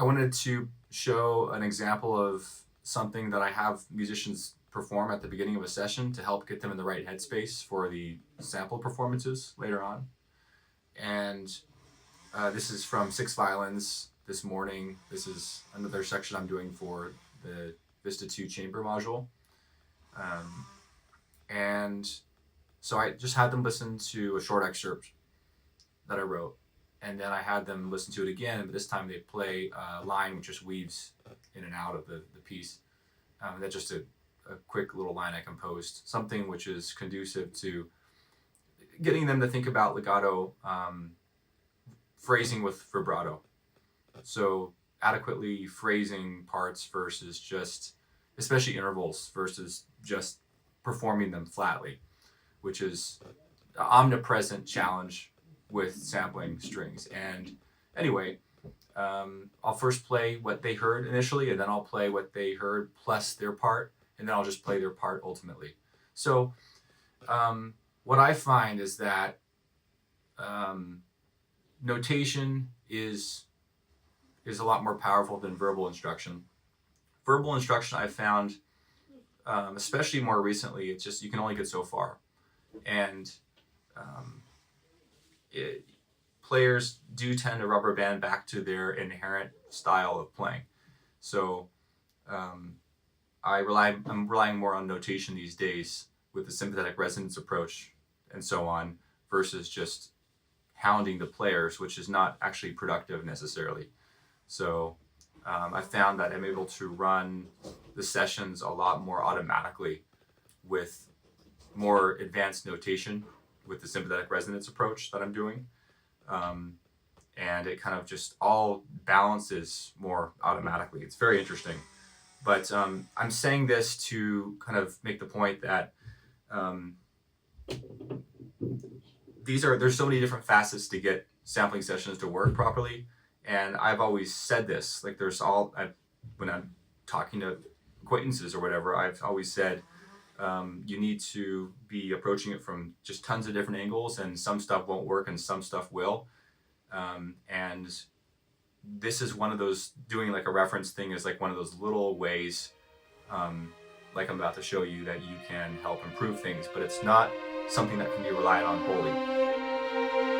I wanted to show an example of something that I have musicians perform at the beginning of a session to help get them in the right headspace for the sample performances later on. And this is from Six Violins this morning. This is another section I'm doing for the Vista 2 chamber module. And so I just had them listen to a short excerpt that I wrote. And then I had them listen to it again, but this time they play a line which just weaves in and out of the piece. That's just a quick little line I composed, something which is conducive to getting them to think about legato phrasing with vibrato. So adequately phrasing parts versus just, especially intervals, versus just performing them flatly, which is an omnipresent challenge with sampling strings. And anyway, I'll first play what they heard initially, and then I'll play what they heard plus their part, and then I'll just play their part ultimately. So what I find is that notation is a lot more powerful than verbal instruction. Verbal instruction I've found, especially more recently, it's just you can only get so far. And players do tend to rubber band back to their inherent style of playing. So I'm relying more on notation these days with the sympathetic resonance approach and so on, versus just hounding the players, which is not actually productive necessarily. So I found that I'm able to run the sessions a lot more automatically with more advanced notation with the sympathetic resonance approach that I'm doing. And it kind of just all balances more automatically. It's very interesting. But I'm saying this to kind of make the point that there's so many different facets to get sampling sessions to work properly. And I've always said this, like when I'm talking to acquaintances or whatever, I've always said, you need to be approaching it from just tons of different angles, and some stuff won't work and some stuff will. And this is one of those, doing like a reference thing is like one of those little ways, like I'm about to show you, that you can help improve things, but it's not something that can be relied on wholly.